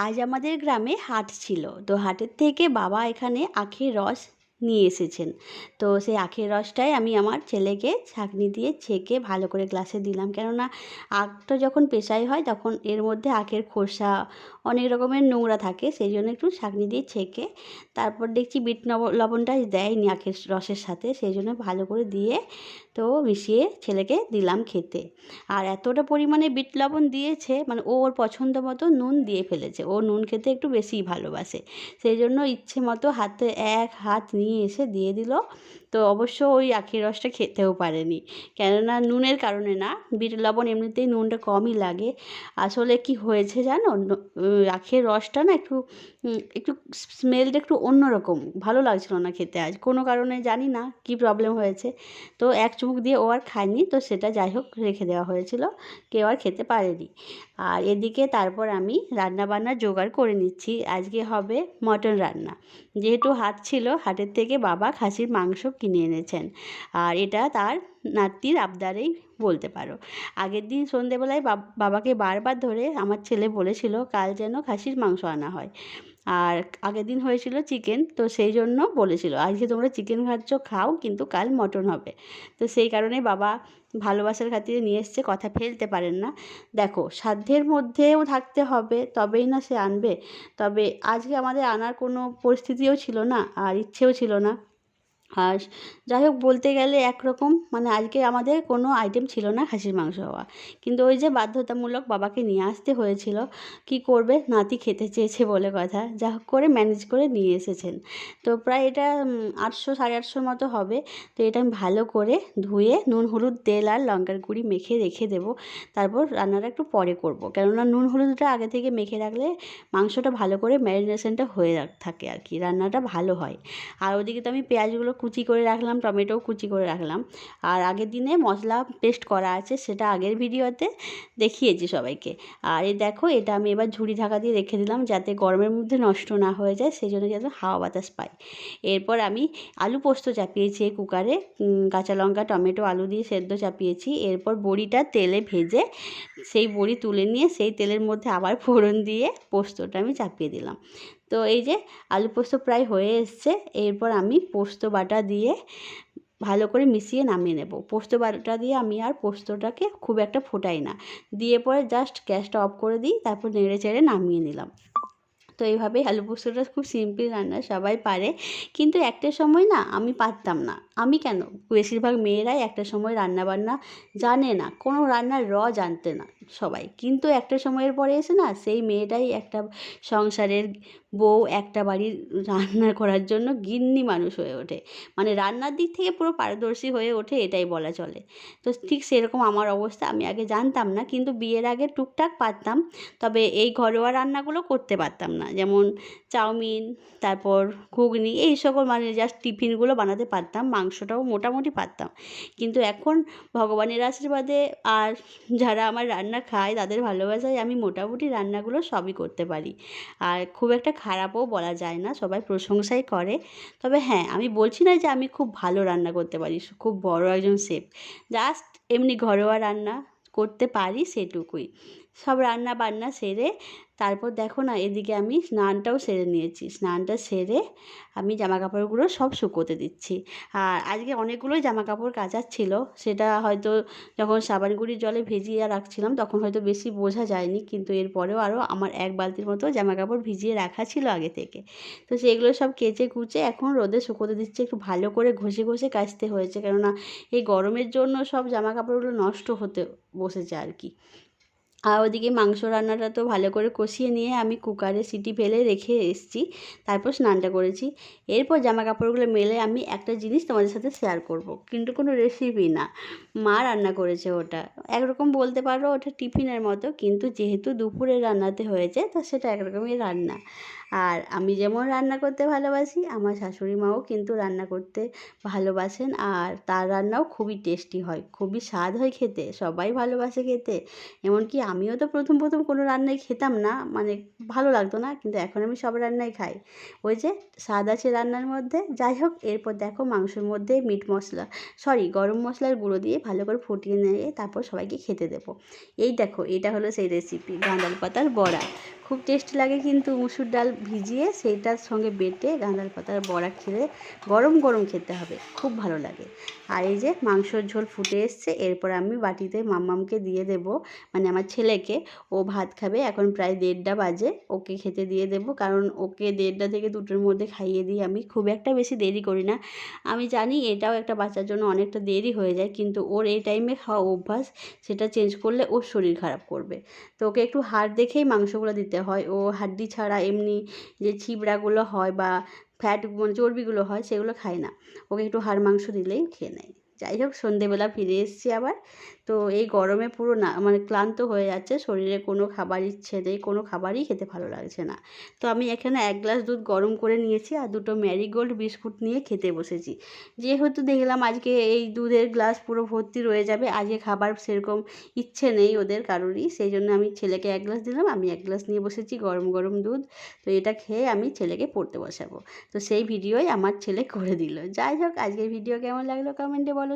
আজ আমাদের গ্রামে হাট ছিল। তো হাটের থেকে বাবা এখানে আখের রস নিয়ে এসেছেন। তো সেই আখের রসটাই আমি আমার ছেলেকে ছাঁকনি দিয়ে ছেঁকে ভালো করে গ্লাসে দিলাম। কেননা আখটা যখন পেশাই হয় তখন এর মধ্যে আখের খোসা অনেক রকমের নোংরা থাকে, সেই জন্য একটু ছাঁকনি দিয়ে ছেঁকে তারপর দেখছি বিট লবণটা দেয়নি আখের রসের সাথে, সেই জন্য ভালো করে দিয়ে তো মিশিয়ে ছেলেকে দিলাম খেতে। আর এতটা পরিমাণে বিট লবণ দিয়েছে, মানে ও ওর পছন্দ মতো নুন দিয়ে ফেলেছে। ও নুন খেতে একটু বেশিই ভালোবাসে, সেই জন্য ইচ্ছে মতো হাতে এক হাত নিয়ে এসে দিয়ে দিল। তো অবশ্য ওই আখের রসটা খেতেও পারেনি, কেননা নুনের কারণে না, বিট লবণ এমনিতেই নুনটা কমই লাগে। আসলে কি হয়েছে জানো, আখের রসটা না একটু একটু স্মেলটা একটু অন্যরকম, ভালো লাগছিল না খেতে। আজ কোনো কারণে জানি না কি প্রবলেম হয়েছে, তো এক চুমুক দিয়ে ও আর খায়নি। তো সেটা যাই হোক রেখে দেওয়া হয়েছিল, কেউ আর খেতে পারেনি। আর এদিকে তারপর আমি রান্না বান্নার জোগাড় করে নিচ্ছি। আজকে হবে মটন রান্না। যেহেতু হাট ছিল, হাটের থেকে বাবা খাসির মাংস কিনে এনেছেন। আর এটা তার নাতির আবদারেই বলতে পারো। আগের দিন সন্ধেবেলায় বাবাকে বারবার ধরে আমার ছেলে বলেছিল কাল যেন খাসির মাংস আনা হয়। আর আগের দিন হয়েছিল চিকেন, তো সেই জন্য বলেছিল আজকে তোমরা চিকেন খাচ্ছ খাও, কিন্তু কাল মটন হবে। তো সেই কারণে বাবা ভালোবাসার খাতিরে নিয়ে এসছে, কথা ফেলতে পারেন না। দেখো, সাধ্যের মধ্যেও থাকতে হবে, তবেই না সে আনবে। তবে আজকে আমাদের আনার কোনো পরিস্থিতিও ছিল না, আর ইচ্ছেও ছিল না। আর যাই হোক, বলতে গেলে একরকম, মানে আজকে আমাদের কোনো আইটেম ছিল না খাসির মাংস হওয়া, কিন্তু ওই যে বাধ্যতামূলক বাবাকে নিয়ে আসতে হয়েছিল। কি করবে, নাতি খেতে চেয়েছে বলে কথা, যা হোক করে ম্যানেজ করে নিয়ে এসেছেন। তো প্রায় এটা 800 850 মতো হবে। তো এটা আমি ভালো করে ধুয়ে নুন হলুদ তেল আর লঙ্কার গুঁড়ি মেখে রেখে দেবো। তারপর রান্নাটা একটু পরে করব, কেননা নুন হলুদটা আগে থেকে মেখে রাখলে মাংসটা ভালো করে ম্যারিনেশনটা হয়ে থাকে আর কি, রান্নাটা ভালো হয়। আর ওদিকে তো আমি পেঁয়াজগুলো কুচি করে রাখলাম, টমেটোও কুচি করে রাখলাম। আর আগের দিনে মশলা পেস্ট করা আছে, সেটা আগের ভিডিওতে দেখিয়েছি সবাইকে। আর এই দেখো, এটা আমি এবার ঝুড়ি ঢাকা দিয়ে রেখে দিলাম, যাতে গরমের মধ্যে নষ্ট না হয়ে যায়, সেই জন্য যাতে হাওয়া বাতাস পায়। এরপর আমি আলু পোস্ত চাপিয়েছি এই কুকারে, কাঁচা লঙ্কা টমেটো আলু দিয়ে সেদ্ধ চাপিয়েছি। এরপর বড়িটা তেলে ভেজে সেই বড়ি তুলে নিয়ে সেই তেলের মধ্যে আবার ফোড়ন দিয়ে পোস্তটা আমি চাপিয়ে দিলাম। তো এই যে আলু পোস্ত প্রায় হয়ে এসছে। এরপর আমি পোস্ত বাটা দিয়ে ভালো করে মিশিয়ে নামিয়ে নেব। পোস্ত বাটা দিয়ে আমি আর পোস্তটাকে খুব একটা ফোটাই না, দিয়ে পরে জাস্ট গ্যাসটা অফ করে দিই, তারপর নেড়ে চেড়ে নামিয়ে নিলাম। তো এইভাবেই আলু পোস্তটা খুব সিম্পল রান্না, সবাই পারে। কিন্তু একটা সময় না আমি পারতাম না। আমি কেন, বেশিরভাগ মেয়েরাই একটা সময় রান্না বান্না জানে না, কোনো রান্নার জানতে না সবাই। কিন্তু একটা সময়ের পরে এসে না সেই মেয়েটাই একটা সংসারের বউ, একটা বাড়ির রান্না করার জন্য গিন্নি মানুষ হয়ে ওঠে। মানে রান্নার দিক থেকে পুরো পারদর্শী হয়ে ওঠে, এটাই বলা চলে। তো ঠিক সেরকম আমার অবস্থা। আমি আগে জানতাম না, কিন্তু বিয়ের আগে টুকটাক পারতাম। তবে এই ঘরোয়া রান্নাগুলো করতে পারতাম না, যেমন চাউমিন, তারপর ঘুগনি, এই সকল মানে জাস্ট টিফিনগুলো বানাতে পারতাম। মাংসটাও মোটামুটি পারতাম। কিন্তু এখন ভগবানের আশীর্বাদে আর যারা আমার রান্না খায় তাদের ভালোবাসায় আমি মোটামুটি রান্নাগুলো সবই করতে পারি। আর খুব একটা খারাপও বলা যায় না, সবাই প্রশংসাই করে। তবে হ্যাঁ, আমি বলছি না যে আমি খুব ভালো রান্না করতে পারি, খুব বড় একজন শেফ। জাস্ট এমনি ঘরোয়া রান্না করতে পারি, সেটুকুই। সব রান্না বান্না সেরে তারপর দেখো না, এদিকে আমি স্নানটাও সেরে নিয়েছি। স্নানটা সেরে আমি জামাকাপড়গুলো সব শুকোতে দিচ্ছি। আর আজকে অনেকগুলোই জামাকাপড় কাচার ছিল, সেটা হয়তো যখন সাবান গুঁড়ির জলে ভিজিয়ে রাখছিলাম তখন হয়তো বেশি বোঝা যায়নি, কিন্তু এরপরেও আরও আমার এক বালতির মতো জামাকাপড় ভিজিয়ে রাখা ছিল আগে থেকে। তো সেগুলো সব কেচে কুচে এখন রোদে শুকোতে দিচ্ছি। একটু ভালো করে ঘষে ঘষে কাচতে হয়েছে, কেননা এই গরমের জন্য সব জামাকাপড়গুলো নষ্ট হতে বসেছে আর কি। আর ওদিকে মাংস রান্নাটা তো ভালো করে কষিয়ে নিয়ে আমি কুকারে সিটি ফেলে রেখে এসেছি, তারপর স্নানটা করেছি। এরপর জামা কাপড়গুলো মেলে আমি একটা জিনিস তোমাদের সাথে শেয়ার করব, কিন্তু কোনো রেসিপি না, মা রান্না করেছে ওটা। একরকম বলতে পারো ওটা টিফিনের মতো, কিন্তু যেহেতু দুপুরে রান্নাতে হয়েছে তো সেটা একরকমই রান্না। আর আমি যেমন রান্না করতে ভালোবাসি, আমার শাশুড়ি মাও কিন্তু রান্না করতে ভালোবাসেন, আর তার রান্নাও খুবই টেস্টি হয়, খুবই স্বাদ হয় খেতে, সবাই ভালোবাসে খেতে। এমনকি আমিও তো প্রথম প্রথম কোনো রান্নাই খেতাম না, মানে ভালো লাগতো না, কিন্তু এখন আমি সব রান্নাই খাই। ওই যে স্বাদ আছে রান্নার মধ্যে। যাই হোক, এরপর দেখো মাংসের মধ্যে মিট মশলা, গরম মশলার গুঁড়ো দিয়ে ভালো করে ফুটিয়ে নিয়ে তারপর সবাইকে খেতে দেবো। এই দেখো, এটা হলো সেই রেসিপি, গাঁদাল পাতার বড়া। খুব টেস্টি লাগে কিন্তু মুসুর ডাল ভিজিয়ে সেইটার সঙ্গে বেটে গাঁদাল পাতার বড়া খেলে গরম গরম খেতে হবে, খুব ভালো লাগে। আর এই যে মাংসর ঝোল ফুটে এসছে, এরপর আমি বাটিতে মাম্মামকে দিয়ে দেব, মানে আমার ছেলেকে। ও ভাত খাবে, এখন প্রায় 1:30 বাজে, ওকে খেতে দিয়ে দেব, কারণ ওকে 1:30 থেকে 2টোর মধ্যে খাইয়ে দিই। আমি খুব একটা বেশি দেরি করি না। আমি জানি এটাও একটা বাচ্চার জন্য অনেকটা দেরি হয়ে যায়, কিন্তু ওর এই টাইমে খাওয়া অভ্যাস, সেটা চেঞ্জ করলে ওর শরীর খারাপ করবে। তো ওকে একটু হাড় দেখেই মাংসগুলো দিতে হয়। ও হাড্ডি ছাড়া এমনি যে ছিবড়াগুলো হয় বা ফ্যাট মানে চর্বিগুলো হয় সেগুলো খায় না। ওকে একটু হাড় মাংস দিলেই খেয়ে নেয়। যাই হোক, সন্ধেবেলা ফিরে এসেছি আবার। তো এই গরমে পুরো না মানে ক্লান্ত হয়ে যাচ্ছে শরীরে, কোনো খাবার ইচ্ছে নেই, কোনো খাবারই খেতে ভালো লাগছে না। তো আমি এখানে 1 গ্লাস দুধ গরম করে নিয়েছি আর 2টো ম্যারিগোল্ড বিস্কুট নিয়ে খেতে বসেছি। যেহেতু দেখলাম আজকে এই দুধের গ্লাস পুরো ভর্তি রয়ে যাবে, আজকে খাবার সেরকম ইচ্ছে নেই ওদের কারোরই, সেই জন্য আমি ছেলেকে 1 গ্লাস দিলাম, আমি 1 গ্লাস নিয়ে বসেছি গরম গরম দুধ। তো এটা খেয়ে আমি ছেলেকে পড়তে বসাবো। তো সেই ভিডিওই আমার ছেলে করে দিল। যাই হোক, আজকের ভিডিও কেমন লাগলো কমেন্টে বলো।